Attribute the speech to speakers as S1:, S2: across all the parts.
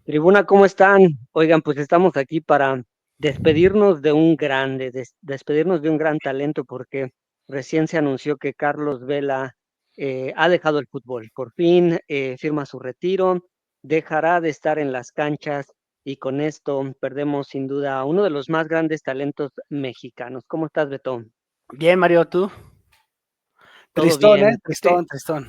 S1: Tribuna, ¿cómo están? Oigan, pues estamos aquí para despedirnos de un grande, despedirnos de un gran talento, porque recién se anunció que Carlos Vela ha dejado el fútbol. Por fin firma su retiro, dejará de estar en las canchas y con esto perdemos sin duda a uno de los más grandes talentos mexicanos. ¿Cómo estás, Betón?
S2: Bien, Mario, ¿tú?
S1: ¿Todo
S2: Tristón,
S1: bien?
S2: Tristón, tristón.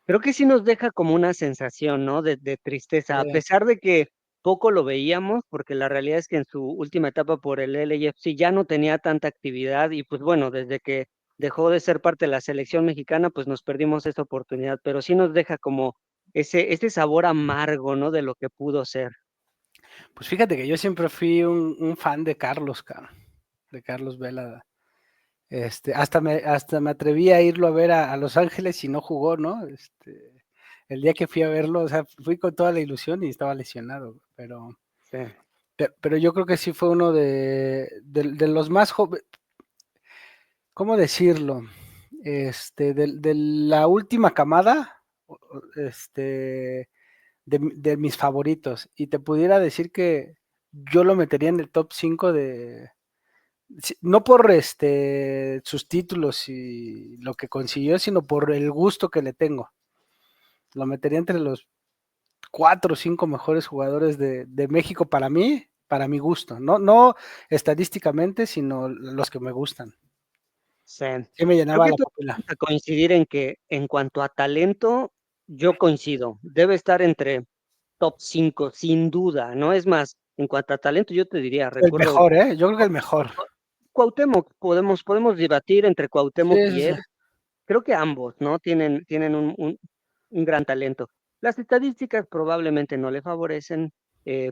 S1: Creo que sí nos deja como una sensación, ¿no? De tristeza, a pesar de que poco lo veíamos, porque la realidad es que en su última etapa por el LAFC ya no tenía tanta actividad y pues bueno, desde que dejó de ser parte de la selección mexicana, pues nos perdimos esa oportunidad, pero sí nos deja como ese sabor amargo, ¿no? De lo que pudo ser.
S2: Pues fíjate que yo siempre fui un fan de Carlos, cabrón, de Carlos Vela. Hasta me atreví a irlo a ver a Los Ángeles y no jugó, ¿no? El día que fui a verlo, o sea, fui con toda la ilusión y estaba lesionado,
S1: Sí.
S2: pero yo creo que sí fue uno de los más jóvenes, ¿cómo decirlo? De la última camada, este, de mis favoritos. Y te pudiera decir que yo lo metería en el top 5 no por sus títulos y lo que consiguió, sino por el gusto que le tengo. Lo metería entre los 4 o 5 mejores jugadores de México para mi gusto. No estadísticamente, sino los que me gustan.
S1: Sí.
S2: Sí me
S1: Creo
S2: llenaba
S1: que
S2: la
S1: todos
S2: papela.
S1: vamos a coincidir en que en cuanto a talento, yo coincido, debe estar entre top 5 sin duda, ¿no? Es más, en cuanto a talento, yo te diría,
S2: El
S1: recuerdo
S2: mejor, ¿eh? Yo creo que el mejor.
S1: Cuauhtémoc, podemos debatir entre
S2: Sí,
S1: Cuauhtémoc
S2: sí,
S1: y
S2: sí.
S1: él. Creo que ambos, ¿no? Tienen un gran talento. Las estadísticas probablemente no le favorecen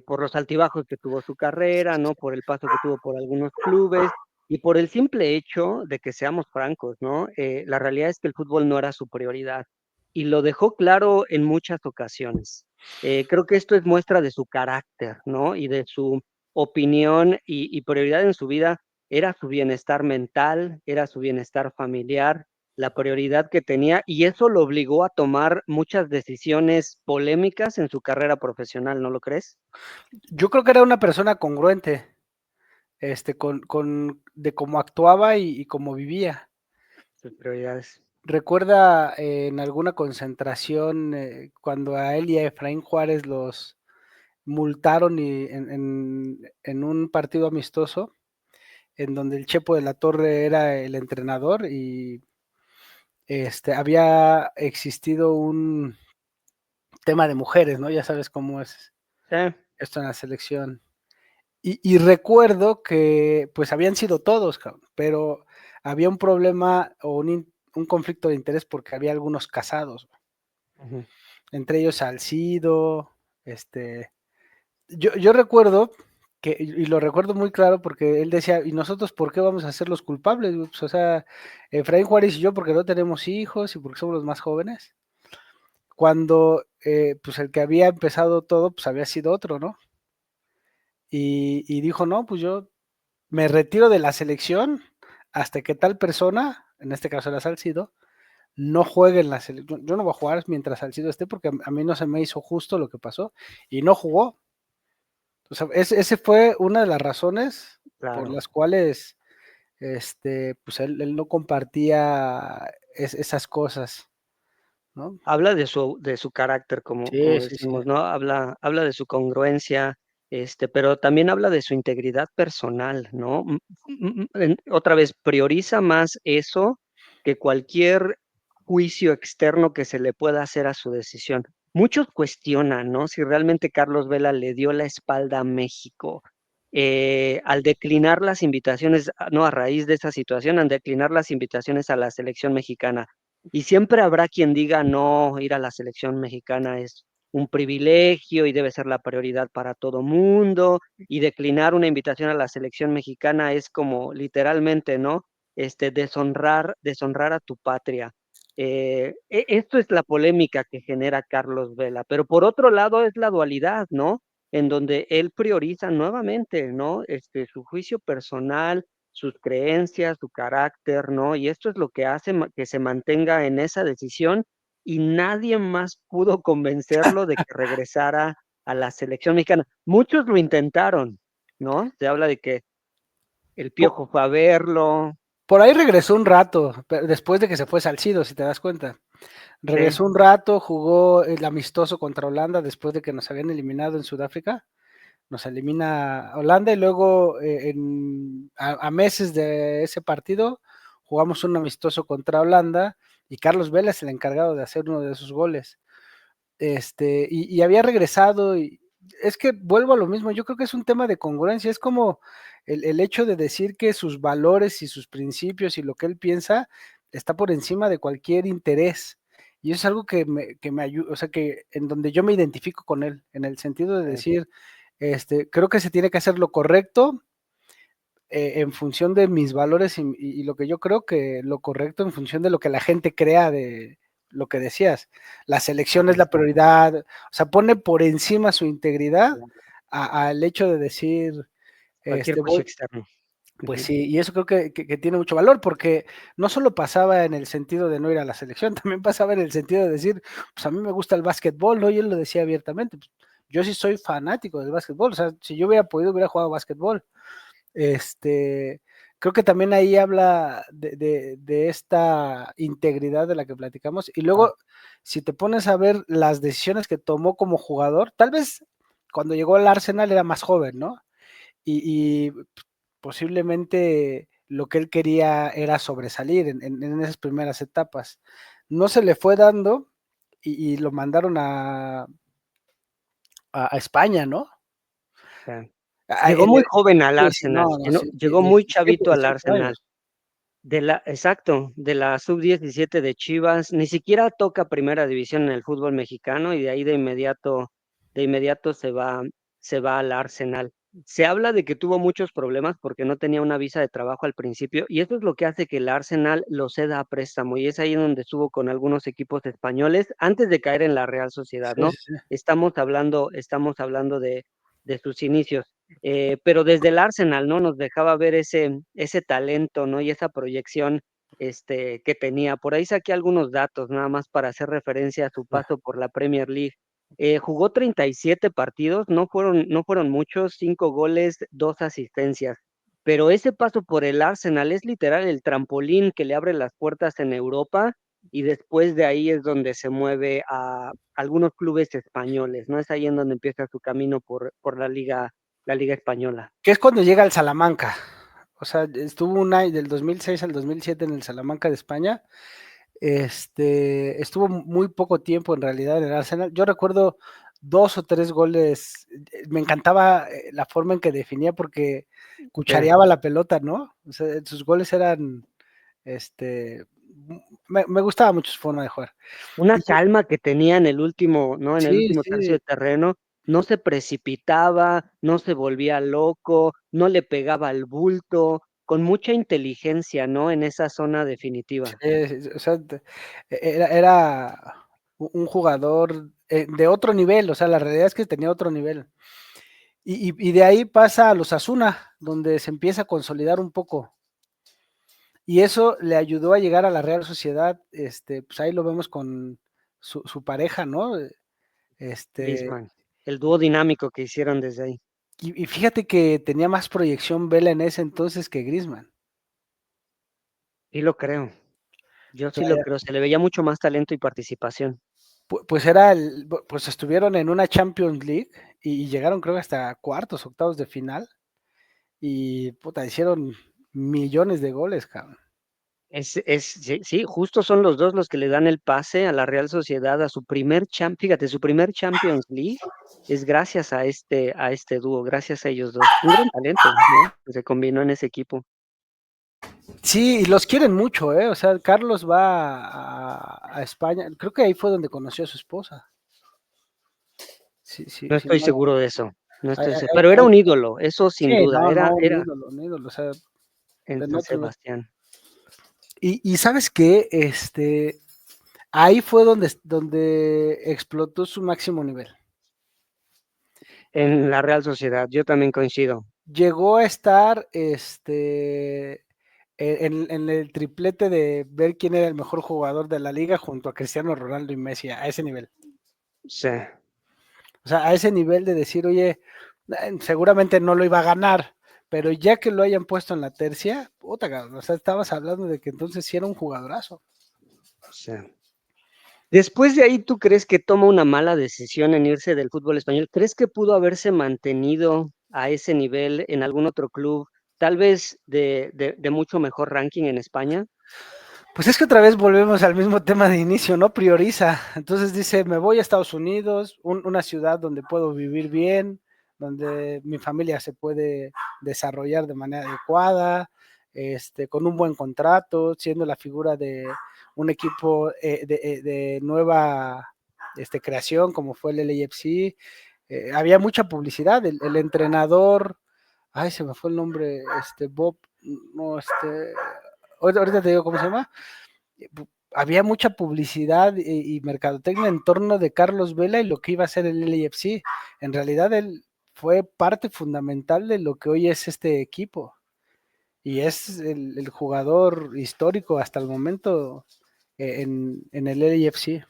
S1: por los altibajos que tuvo su carrera, ¿no? Por el paso que tuvo por algunos clubes y por el simple hecho de que seamos francos, ¿no? La realidad es que el fútbol no era su prioridad y lo dejó claro en muchas ocasiones. Creo que esto es muestra de su carácter, ¿no? Y de su opinión y prioridad en su vida era su bienestar mental, era su bienestar familiar, la prioridad que tenía, y eso lo obligó a tomar muchas decisiones polémicas en su carrera profesional, ¿no lo crees?
S2: Yo creo que era una persona congruente, de cómo actuaba y cómo vivía.
S1: Sus prioridades.
S2: Recuerda en alguna concentración cuando a él y a Efraín Juárez los multaron en un partido amistoso en donde el Chepo de la Torre era el entrenador y había existido un tema de mujeres, ¿no? Ya sabes cómo es
S1: Sí,
S2: esto en la selección. Y recuerdo que pues habían sido todos, cabrón, pero había un problema o un conflicto de interés porque había algunos casados,
S1: ujú,
S2: entre ellos Salcido, yo recuerdo que, y lo recuerdo muy claro porque él decía, ¿y nosotros por qué vamos a ser los culpables? Pues, o sea, Efraín Juárez y yo porque no tenemos hijos y porque somos los más jóvenes, cuando pues el que había empezado todo pues había sido otro, ¿no? Y dijo, no, pues yo me retiro de la selección hasta que tal persona, en este caso era Salcido, no juegue en la selección. Yo no voy a jugar mientras Salcido esté porque a mí no se me hizo justo lo que pasó y no jugó. O sea, ese fue una de las razones por
S1: claro.
S2: las cuales pues él no compartía esas cosas, ¿no?
S1: Habla de su carácter, como
S2: Sí, sí, sí.
S1: decimos, ¿no? Habla de su congruencia, pero también habla de su integridad personal, ¿no? Otra vez, prioriza más eso que cualquier juicio externo que se le pueda hacer a su decisión. Muchos cuestionan, ¿no? Si realmente Carlos Vela le dio la espalda a México. Al declinar las invitaciones, no, a raíz de esa situación, al declinar las invitaciones a la selección mexicana. Y siempre habrá quien diga, no, ir a la selección mexicana es un privilegio y debe ser la prioridad para todo mundo, y declinar una invitación a la selección mexicana es como literalmente, ¿no? Deshonrar a tu patria. Esto es la polémica que genera Carlos Vela, pero por otro lado es la dualidad, ¿no? En donde él prioriza nuevamente, ¿no? Su juicio personal, sus creencias, su carácter, ¿no? Y esto es lo que hace que se mantenga en esa decisión y nadie más pudo convencerlo de que regresara a la selección mexicana. Muchos lo intentaron, ¿no? Se habla de que el
S2: Po-
S1: Piojo fue a verlo,
S2: Por ahí regresó un rato, después de que se fue Salcido, si te das cuenta.
S1: sí,
S2: Regresó un rato, jugó el amistoso contra Holanda después de que nos habían eliminado en Sudáfrica. Nos elimina Holanda y luego a meses de ese partido jugamos un amistoso contra Holanda y Carlos Vela es el encargado de hacer uno de esos goles. Y había regresado y es que vuelvo a lo mismo, yo creo que es un tema de congruencia, es como el hecho de decir que sus valores y sus principios y lo que él piensa está por encima de cualquier interés. Y eso es algo que me ayuda, o sea, que en donde yo me identifico con él, en el sentido de
S1: sí,
S2: decir, creo que se tiene que hacer lo correcto en función de mis valores y lo que yo creo que lo correcto en función de lo que la gente crea de lo que decías. La selección es la
S1: correcto,
S2: prioridad, o sea, pone por encima su integridad
S1: claro,
S2: al hecho de decir,
S1: cualquier juicio
S2: voy,
S1: externo.
S2: pues
S1: Ujú,
S2: sí, y eso creo que tiene mucho valor porque no solo pasaba en el sentido de no ir a la selección, también pasaba en el sentido de decir, pues a mí me gusta el básquetbol, ¿no? Y él lo decía abiertamente, pues, yo sí soy fanático del básquetbol, o sea, si yo hubiera podido, hubiera jugado básquetbol. Este, creo que también ahí habla de esta integridad de la que platicamos. Y
S1: claro,
S2: luego, si te pones a ver las decisiones que tomó como jugador, tal vez cuando llegó al Arsenal era más joven, ¿no? Y posiblemente lo que él quería era sobresalir en esas primeras etapas. No se le fue dando y lo mandaron a España, ¿no?
S1: sí.
S2: A-
S1: Llegó
S2: el-
S1: muy joven al
S2: sí, sí,
S1: Arsenal,
S2: no, no, sí,
S1: llegó muy
S2: 17,
S1: chavito al
S2: 18
S1: Arsenal.
S2: años.
S1: Exacto, de la sub-17 de Chivas, ni siquiera toca primera división en el fútbol mexicano y de ahí de inmediato se va al Arsenal. Se habla de que tuvo muchos problemas porque no tenía una visa de trabajo al principio y eso es lo que hace que el Arsenal lo ceda a préstamo y es ahí donde estuvo con algunos equipos españoles antes de caer en la Real Sociedad,
S2: Sí,
S1: ¿no?
S2: sí, sí.
S1: Estamos hablando de sus inicios. Pero desde el Arsenal, ¿no? Nos dejaba ver ese talento, ¿no? Y esa proyección que tenía. Por ahí saqué algunos datos, nada más para hacer referencia a su paso por la Premier League. Jugó 37 partidos, no fueron muchos, 5 goles, 2 asistencias. Pero ese paso por el Arsenal es literal el trampolín que le abre las puertas en Europa y después de ahí es donde se mueve a algunos clubes españoles, ¿no? Es ahí en donde empieza su camino por la Liga Española.
S2: Que es cuando llega al Salamanca. O sea, estuvo un año del 2006 al 2007 en el Salamanca de España. Estuvo muy poco tiempo en realidad en el Arsenal. Yo recuerdo 2 o 3 goles. Me encantaba la forma en que definía porque
S1: Sí.
S2: cuchareaba la pelota, ¿no? O sea, sus goles eran, este, me gustaba mucho su forma de jugar.
S1: Una
S2: Y
S1: calma que tenía en el último, ¿no? En el
S2: sí,
S1: último tercio
S2: sí,
S1: de terreno, no se precipitaba, no se volvía loco, no le pegaba al bulto, con mucha inteligencia, ¿no? En esa zona definitiva.
S2: o sea, era un jugador de otro nivel, o sea, la realidad es que tenía otro nivel. Y de ahí pasa a los Asuna, donde se empieza a consolidar un poco. Y eso le ayudó a llegar a la Real Sociedad, pues ahí lo vemos con su pareja, ¿no? Este,
S1: Griezmann, el dúo dinámico que hicieron desde ahí.
S2: y fíjate que tenía más proyección Vela en ese entonces que Griezmann.
S1: Sí lo creo, yo
S2: O sea,
S1: sí lo creo, se le veía mucho más talento y participación.
S2: pues pues estuvieron en una Champions League y llegaron creo que hasta cuartos, octavos de final y puta, hicieron millones de goles, cabrón.
S1: Sí, sí, justo son los dos los que le dan el pase a la Real Sociedad a su fíjate, su primer Champions League es gracias a este dúo, gracias a ellos dos. Un gran talento, ¿no? Que se combinó en ese equipo.
S2: Sí, y los quieren mucho, ¿eh? O sea, Carlos va a España, creo que ahí fue donde conoció a su esposa. Sí, sí,
S1: No
S2: sí,
S1: estoy
S2: no,
S1: seguro de eso, no
S2: hay-
S1: estoy
S2: hay-
S1: seguro, pero era
S2: hay-
S1: un ídolo, eso sin
S2: sí,
S1: duda,
S2: no, no,
S1: era
S2: un ídolo, o sea,
S1: en
S2: en
S1: San
S2: otro nivel.
S1: Sebastián.
S2: Y sabes qué, ahí fue donde explotó su máximo nivel.
S1: En la Real Sociedad, yo también coincido.
S2: Llegó a estar, en el triplete de ver quién era el mejor jugador de la liga junto a Cristiano Ronaldo y Messi, a ese nivel.
S1: Sí,
S2: O sea, a ese nivel de decir, oye, seguramente no lo iba a ganar, pero ya que lo hayan puesto en la tercia, puta, cabrón, o sea, estabas hablando de que entonces sí era un jugadorazo.
S1: O sea, después de ahí, ¿tú crees que toma una mala decisión en irse del fútbol español? ¿Crees que pudo haberse mantenido a ese nivel en algún otro club, tal vez de mucho mejor ranking en España?
S2: Pues es que otra vez volvemos al mismo tema de inicio, ¿no? Prioriza. Entonces dice, me voy a Estados Unidos, una ciudad donde puedo vivir bien, donde mi familia se puede desarrollar de manera adecuada, con un buen contrato, siendo la figura de un equipo de nueva creación, como fue el LAFC. Había mucha publicidad, el entrenador, ay, se me fue el nombre, Bob, no, ahorita te digo cómo se llama. Había mucha publicidad y mercadotecnia en torno de Carlos Vela y lo que iba a ser el LAFC. En realidad él fue parte fundamental de lo que hoy es este equipo y es el jugador histórico hasta el momento en el LAFC.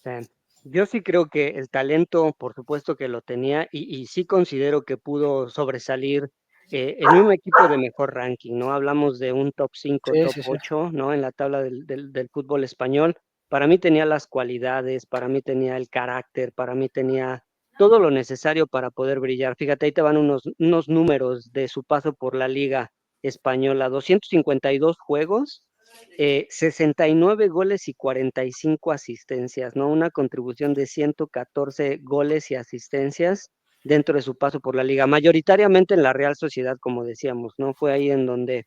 S1: Sea, yo sí creo que el talento, por supuesto que lo tenía y sí considero que pudo sobresalir en un equipo de mejor ranking, ¿no? Hablamos de un top 5,
S2: Sí,
S1: top
S2: sí, sí.
S1: 8, ¿no? En la tabla del fútbol español. Para mí tenía las cualidades, para mí tenía el carácter, para mí tenía todo lo necesario para poder brillar. Fíjate, ahí te van unos números de su paso por la Liga Española: 252 juegos, 69 goles y 45 asistencias, ¿no? Una contribución de 114 goles y asistencias dentro de su paso por la liga, mayoritariamente en la Real Sociedad, como decíamos, ¿no? Fue ahí en donde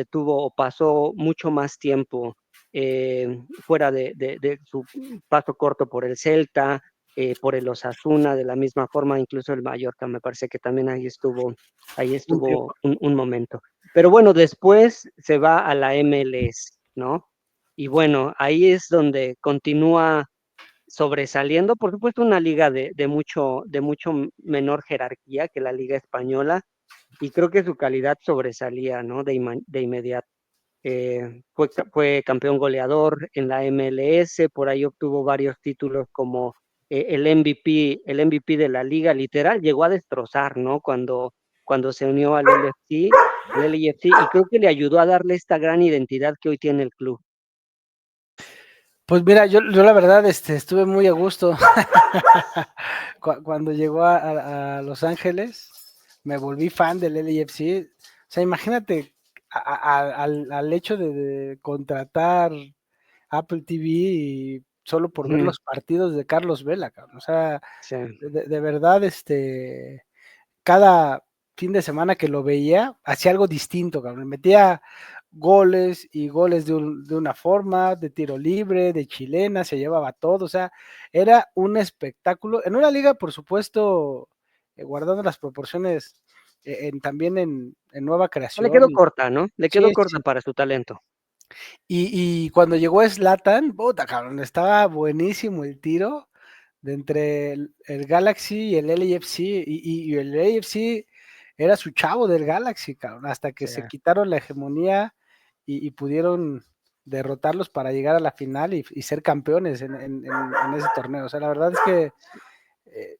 S1: tuvo o pasó mucho más tiempo fuera de su paso corto por el Celta, por el Osasuna, de la misma forma, incluso el Mallorca, me parece que también ahí
S2: Un tiempo.
S1: estuvo un momento. Pero bueno, después se va a la MLS, ¿no? Y bueno, ahí es donde continúa sobresaliendo, por supuesto, una liga de mucho menor jerarquía que la liga española, y creo que su calidad sobresalía, ¿no? De inmediato. Fue campeón goleador en la MLS, por ahí obtuvo varios títulos como el MVP de la liga, literal, llegó a destrozar, ¿no? Cuando se unió al LAFC, y creo que le ayudó a darle esta gran identidad que hoy tiene el club.
S2: Pues mira, yo la verdad estuve muy a gusto cuando llegó a Los Ángeles, me volví fan del LAFC. O sea, imagínate al hecho de contratar Apple TV y solo por ver
S1: Ujú.
S2: los partidos de Carlos Vela, cabrón. O sea,
S1: Sí,
S2: de verdad, cada fin de semana que lo veía, hacía algo distinto, cabrón. Metía goles y goles de una forma, de tiro libre, de chilena, se llevaba todo, o sea, era un espectáculo. En una liga, por supuesto, guardando las proporciones, también en nueva
S1: le
S2: creación.
S1: quedó corta, ¿no? Le
S2: Sí,
S1: quedó
S2: sí,
S1: corta
S2: sí.
S1: para su talento.
S2: Y cuando llegó Zlatan, puta, cabrón, estaba buenísimo el tiro de entre el Galaxy y el LAFC, y el LAFC era su chavo del Galaxy, cabrón, hasta que
S1: Sí.
S2: se quitaron la hegemonía y pudieron derrotarlos para llegar a la final y ser campeones en ese torneo. O sea, la verdad es que eh,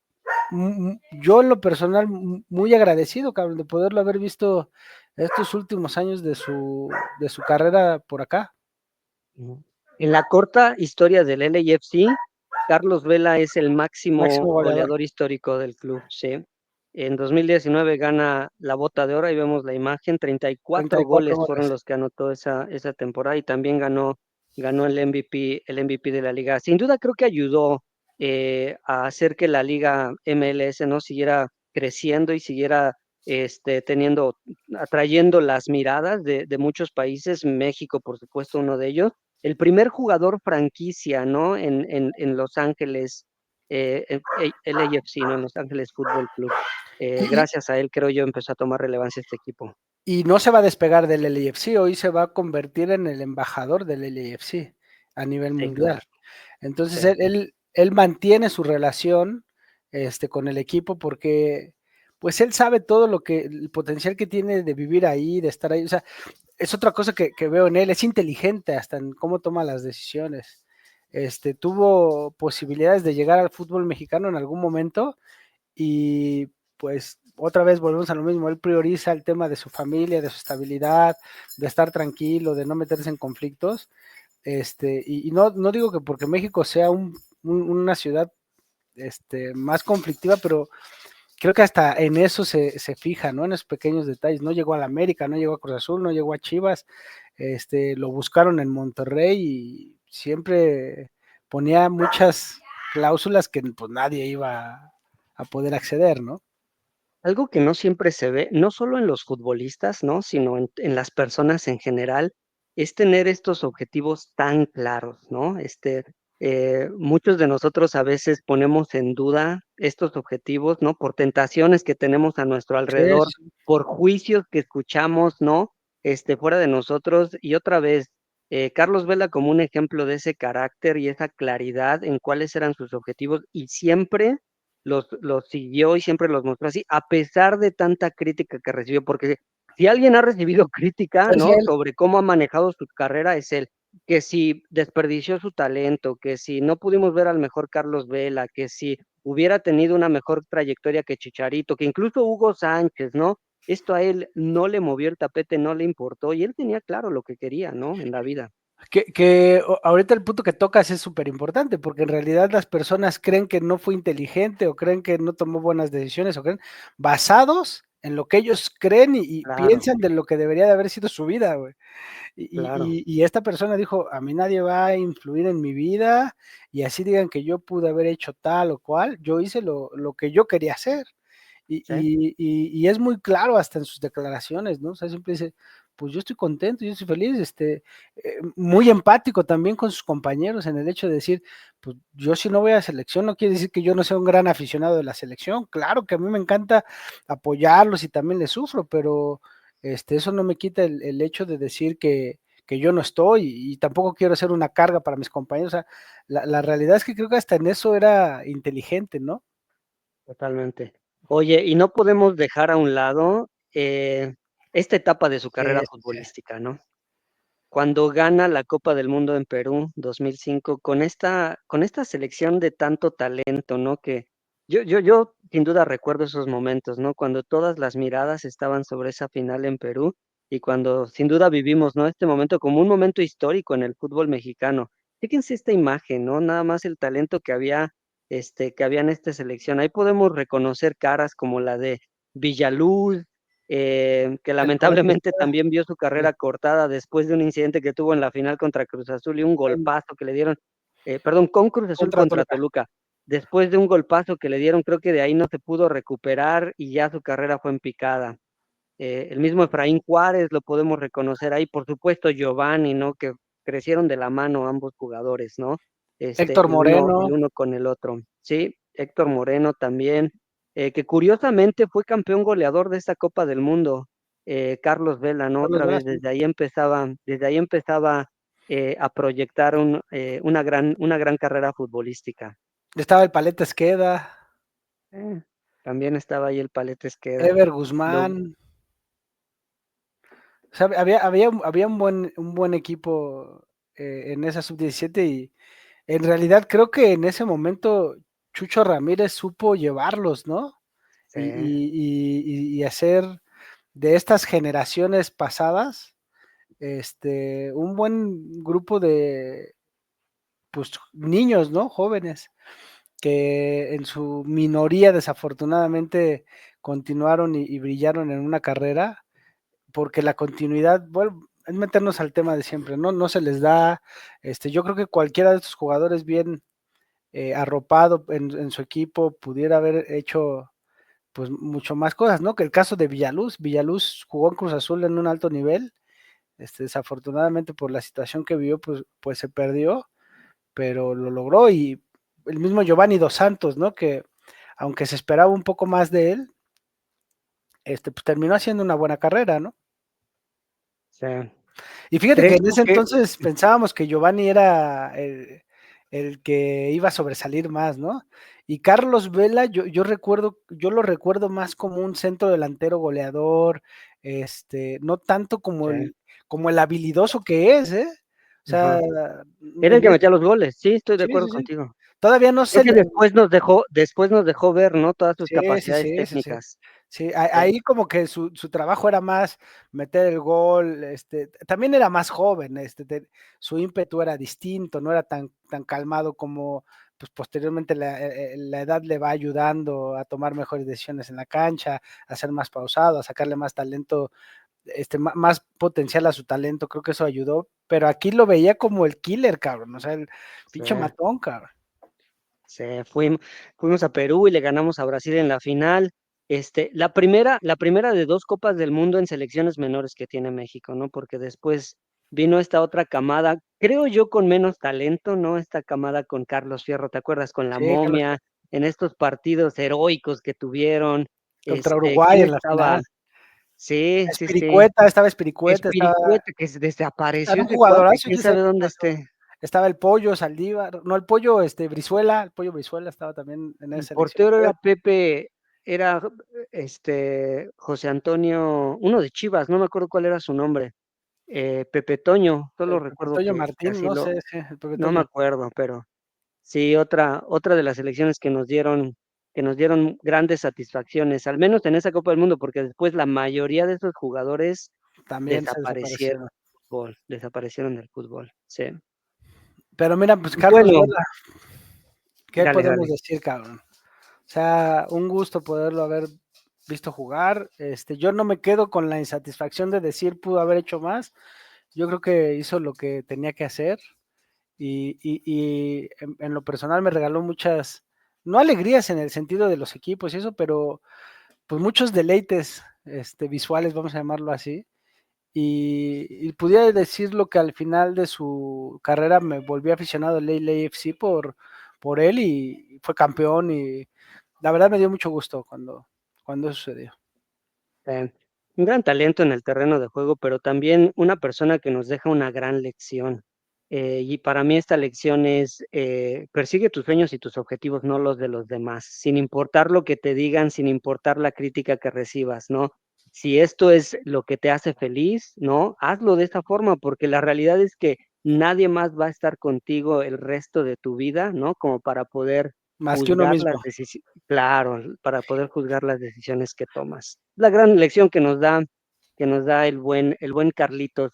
S2: yo en lo personal muy agradecido, cabrón, de poderlo haber visto estos últimos años de su carrera por acá.
S1: Ujú. En la corta historia del LAFC, Carlos Vela es el máximo
S2: Máximo goleador.
S1: goleador histórico del club, sí. En 2019 gana la Bota de Oro, ahí vemos la imagen, 34
S2: 34
S1: goles fueron
S2: goles.
S1: los que anotó esa temporada, y también ganó el MVP de la liga. Sin duda creo que ayudó a hacer que la liga MLS no siguiera creciendo y siguiera atrayendo las miradas de muchos países, México por supuesto uno de ellos. El primer jugador franquicia, ¿no? En Los Ángeles, LAFC, ¿no? En Los Ángeles Fútbol Club.
S2: Y,
S1: Gracias a él, creo yo, empezó a tomar relevancia este equipo.
S2: y no se va a despegar del LAFC, hoy se va a convertir en el embajador del LAFC a nivel
S1: Sí, claro.
S2: mundial. Entonces
S1: Sí.
S2: él mantiene su relación con el equipo porque pues él sabe todo el potencial que tiene de vivir ahí, de estar ahí. O sea, es otra cosa que veo en él, es inteligente hasta en cómo toma las decisiones. tuvo posibilidades de llegar al fútbol mexicano en algún momento y pues otra vez volvemos a lo mismo, él prioriza el tema de su familia, de su estabilidad, de estar tranquilo, de no meterse en conflictos, y no digo que porque México sea una ciudad más conflictiva, pero creo que hasta en eso se fija, ¿no? En esos pequeños detalles. No llegó a la América, no llegó a Cruz Azul, no llegó a Chivas, lo buscaron en Monterrey y siempre ponía muchas cláusulas que pues nadie iba a poder acceder, ¿no?
S1: Algo que no siempre se ve, no solo en los futbolistas, ¿no? Sino en las personas en general, es tener estos objetivos tan claros, ¿no? Muchos de nosotros a veces ponemos en duda estos objetivos, ¿no? Por tentaciones que tenemos a nuestro
S2: Sí,
S1: alrededor,
S2: sí.
S1: por juicios que escuchamos, ¿no? Fuera de nosotros. Y otra vez, Carlos Vela como un ejemplo de ese carácter y esa claridad en cuáles eran sus objetivos y siempre los siguió y siempre los mostró así, a pesar de tanta crítica que recibió, porque si alguien ha recibido crítica,
S2: Es
S1: ¿no?
S2: él.
S1: Sobre cómo ha manejado su carrera, es él. Que si desperdició su talento, que si no pudimos ver al mejor Carlos Vela, que si hubiera tenido una mejor trayectoria que Chicharito, que incluso Hugo Sánchez, ¿no? Esto a él no le movió el tapete, no le importó, y él tenía claro lo que quería, ¿no? En la vida.
S2: Ahorita el punto que tocas es súper importante, porque en realidad las personas creen que no fue inteligente o creen que no tomó buenas decisiones o creen basados en lo que ellos creen y
S1: Claro,
S2: piensan de lo que debería de haber sido su vida, güey.
S1: claro,
S2: Y esta persona dijo, a mí nadie va a influir en mi vida y así digan que yo pude haber hecho tal o cual, yo hice lo que yo quería hacer.
S1: ¿sí?
S2: Y es muy claro hasta en sus declaraciones, ¿no? O sea, siempre dice, pues yo estoy contento, yo estoy feliz, muy empático también con sus compañeros en el hecho de decir, pues yo si no voy a selección no quiere decir que yo no sea un gran aficionado de la selección, claro que a mí me encanta apoyarlos y también les sufro, pero eso no me quita el hecho de decir que yo no estoy y tampoco quiero ser una carga para mis compañeros, o sea, la realidad es que creo que hasta en eso era inteligente, ¿no?
S1: Totalmente. Oye, y no podemos dejar a un lado esta etapa de su carrera
S2: Sí, sí,
S1: futbolística, ¿no? Cuando gana la Copa del Mundo en Perú 2005, con esta selección de tanto talento, ¿no? Que yo sin duda recuerdo esos momentos, ¿no? Cuando todas las miradas estaban sobre esa final en Perú y cuando sin duda vivimos, ¿no? Este momento como un momento histórico en el fútbol mexicano. Fíjense esta imagen, ¿no? Nada más el talento que había en esta selección. Ahí podemos reconocer caras como la de Villaluz, que
S2: el Paleta
S1: lamentablemente
S2: Escobar,
S1: también vio su
S2: sí,
S1: carrera cortada después de un incidente que tuvo en la final contra Cruz Azul y un
S2: en-
S1: golpazo que le dieron, perdón, con Cruz Azul
S2: contra
S1: contra
S2: Toluca.
S1: Toluca. Después de un golpazo que le dieron, creo que de ahí no se pudo recuperar y ya su carrera fue en picada. El mismo Efraín Juárez lo podemos reconocer ahí, por supuesto Giovanni, ¿no? Que crecieron de la mano ambos jugadores, ¿no?
S2: Héctor
S1: El
S2: Moreno,
S1: uno con el otro. Sí, Héctor Moreno también, que curiosamente fue campeón goleador de esta Copa del Mundo, Carlos Vela, ¿no?
S2: Carlos
S1: Otra
S2: Vela,
S1: vez,
S2: sí.
S1: desde ahí empezaba a proyectar una gran carrera futbolística.
S2: Estaba el Paleta Esqueda,
S1: Eh, También estaba ahí el Palete Esqueda.
S2: Ever
S1: Lo,
S2: Guzmán. O sea, había un buen equipo en esa sub-17 y en realidad creo que en ese momento Chucho Ramírez supo llevarlos, ¿no?
S1: sí,
S2: Y hacer de estas generaciones pasadas un buen grupo de pues, niños, ¿no? Jóvenes que en su minoría desafortunadamente continuaron y brillaron en una carrera, porque la continuidad, bueno, es meternos al tema de siempre, ¿no? No se les da, yo creo que cualquiera de estos jugadores bien arropado en su equipo pudiera haber hecho pues mucho más cosas, ¿no? Que el caso de Villaluz jugó en Cruz Azul en un alto nivel, desafortunadamente por la situación que vivió, pues se perdió, pero lo logró y el mismo Giovanni Dos Santos, ¿no? Que aunque se esperaba un poco más de él, pues terminó haciendo una buena carrera, ¿no?
S1: sí.
S2: Y fíjate que
S1: ¿Crees
S2: en
S1: tú
S2: ese
S1: que,
S2: entonces pensábamos que Giovanni era el que iba a sobresalir más, ¿no? Y Carlos Vela, yo lo recuerdo más como un centro delantero goleador, no tanto como
S1: sí,
S2: el habilidoso que es, ¿eh? O sea,
S1: Ajá. Era el que metía los goles, sí, estoy de
S2: sí,
S1: acuerdo
S2: sí, sí.
S1: contigo.
S2: Todavía no
S1: Creo
S2: se
S1: que
S2: le
S1: después nos dejó ver, ¿no?, todas sus
S2: sí, sí,
S1: capacidades
S2: sí, sí, sí.
S1: técnicas.
S2: Sí,
S1: Sí,
S2: ahí como que su trabajo era más meter el gol, también era más joven, su ímpetu era distinto, no era tan calmado como, pues, posteriormente la edad le va ayudando a tomar mejores decisiones en la cancha, a ser más pausado, a sacarle más talento, más potencial a su talento, creo que eso ayudó, pero aquí lo veía como el killer, cabrón, o sea, el
S1: sí.
S2: pinche matón, cabrón.
S1: Sí, fuimos a Perú y le ganamos a Brasil en la final. La primera de 2 copas del mundo en selecciones menores que tiene México, ¿no? Porque después vino esta otra camada, creo yo con menos talento, ¿no? Esta camada con Carlos Fierro, ¿te acuerdas? Con La
S2: Sí, Carlos,
S1: Momia, en estos partidos heroicos que tuvieron.
S2: contra Uruguay
S1: ¿Quién
S2: en la
S1: estaba?
S2: final.
S1: Sí, sí, sí.
S2: Estaba Espiricueta,
S1: Espiricueta, que se
S2: era
S1: desapareció
S2: un
S1: ese cuate,
S2: jugadorazo,
S1: quién
S2: quién sabe
S1: sabe
S2: qué
S1: dónde
S2: pasó.
S1: esté.
S2: Estaba el Pollo Saldívar, no, el Pollo, Brizuela, el Pollo Brizuela estaba también en
S1: El
S2: esa selección.
S1: portero era Pepe, era, José Antonio, uno de Chivas, no me acuerdo cuál era su nombre, Pepe Toño, solo
S2: El Pepe
S1: recuerdo
S2: Toño
S1: que
S2: Martín,
S1: así
S2: no
S1: lo
S2: sé, sí, el Pepe
S1: no me
S2: Toño.
S1: acuerdo, pero sí, otra de las selecciones que nos dieron grandes satisfacciones, al menos en esa Copa del Mundo, porque después la mayoría de esos jugadores
S2: También se
S1: desaparecieron
S2: desaparecieron.
S1: del fútbol, sí.
S2: Pero mira, pues
S1: Y
S2: Carlos
S1: bueno,
S2: Vela, ¿qué
S1: dale,
S2: podemos
S1: dale.
S2: decir, cabrón? O sea, un gusto poderlo haber visto jugar. Yo no me quedo con la insatisfacción de decir pudo haber hecho más. Yo creo que hizo lo que tenía que hacer y en lo personal me regaló muchas, no alegrías en el sentido de los equipos y eso, pero pues muchos deleites visuales, vamos a llamarlo así. Y pudiera decirlo que al final de su carrera me volví aficionado al LAFC por él y fue campeón y la verdad me dio mucho gusto cuando eso sucedió.
S1: Eh, un gran talento en el terreno de juego, pero también una persona que nos deja una gran lección. Y para mí esta lección es, persigue tus sueños y tus objetivos, no los de los demás, sin importar lo que te digan, sin importar la crítica que recibas, ¿no? Si esto es lo que te hace feliz, ¿no? Hazlo de esta forma, porque la realidad es que nadie más va a estar contigo el resto de tu vida, ¿no? Como para poder
S2: Más que uno
S1: juzgar
S2: mismo.
S1: las decisiones, claro, para poder juzgar las decisiones que tomas. La gran lección que nos da el buen Carlitos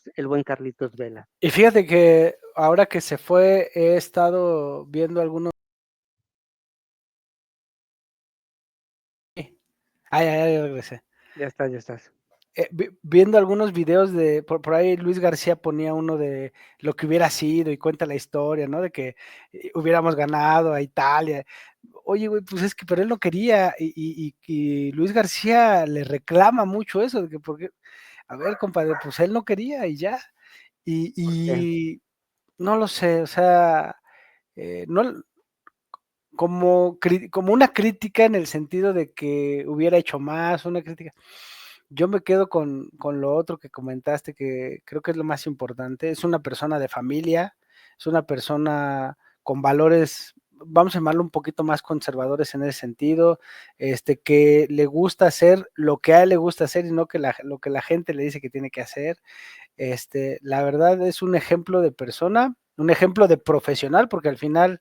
S1: Vela.
S2: Y fíjate que ahora que se fue, he estado viendo algunos. Ay, ay, ay, regresé.
S1: Ya estás, ya estás.
S2: Viendo algunos videos por ahí Luis García ponía uno de lo que hubiera sido y cuenta la historia, ¿no? De que hubiéramos ganado a Italia. Oye, güey, pues es que, pero él no quería y Luis García le reclama mucho eso, de que porque, a ver, compadre, pues él no quería y ya. Y,
S1: ¿Por qué?
S2: y no lo sé, o sea, no, como una crítica en el sentido de que hubiera hecho más, una crítica. Yo me quedo con lo otro que comentaste, que creo que es lo más importante. Es una persona de familia, es una persona con valores, vamos a llamarlo un poquito más conservadores en ese sentido, que le gusta hacer lo que a él le gusta hacer y no lo que la gente le dice que tiene que hacer. La verdad es un ejemplo de persona, un ejemplo de profesional, porque al final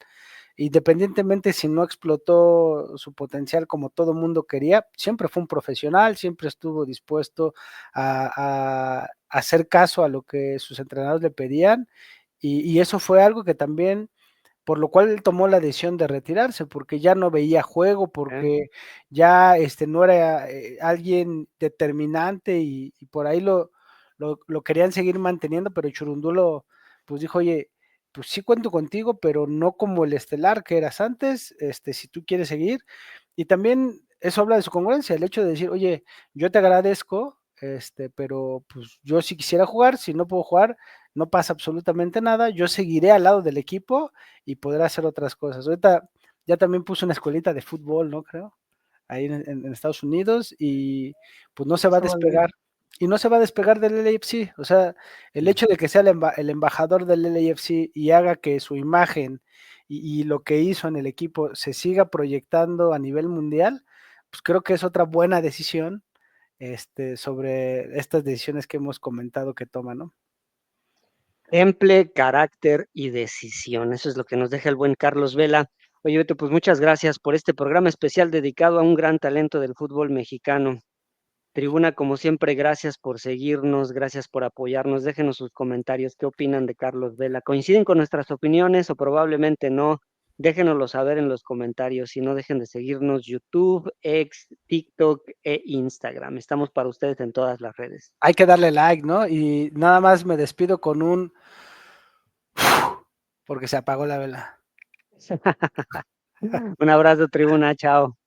S2: independientemente si no explotó su potencial como todo mundo quería, siempre fue un profesional, siempre estuvo dispuesto a hacer caso a lo que sus entrenadores le pedían y eso fue algo que también, por lo cual él tomó la decisión de retirarse, porque ya no veía juego,
S1: ¿Eh?
S2: porque ya no era alguien determinante y por ahí lo querían seguir manteniendo, pero Churundulo pues dijo, oye, pues sí cuento contigo, pero no como el estelar que eras antes, si tú quieres seguir. Y también eso habla de su congruencia, el hecho de decir, oye, yo te agradezco, pero pues yo si quisiera jugar, si no puedo jugar, no pasa absolutamente nada, yo seguiré al lado del equipo y podré hacer otras cosas. Ahorita ya también puso una escuelita de fútbol, ¿no? Creo, ahí en Estados Unidos y pues no se va a
S1: Eso vale.
S2: despegar. Y no se va a despegar del LAFC. O sea, el
S1: Mm.
S2: hecho de que sea el embajador del LAFC y haga que su imagen y lo que hizo en el equipo se siga proyectando a nivel mundial, pues creo que es otra buena decisión sobre estas decisiones que hemos comentado que toma, ¿no?
S1: Temple, carácter y decisión. Eso es lo que nos deja el buen Carlos Vela. Oye, Beto, pues muchas gracias por este programa especial dedicado a un gran talento del fútbol mexicano. Tribuna, como siempre, gracias por seguirnos, gracias por apoyarnos. Déjenos sus comentarios. ¿Qué opinan de Carlos Vela? ¿Coinciden con nuestras opiniones o probablemente no? Déjenoslo saber en los comentarios. Si no, dejen de seguirnos YouTube, X, TikTok e Instagram. Estamos para ustedes en todas las redes.
S2: Hay que darle like, ¿no? Y nada más me despido con un porque se apagó la vela.
S1: Un abrazo, tribuna. Chao.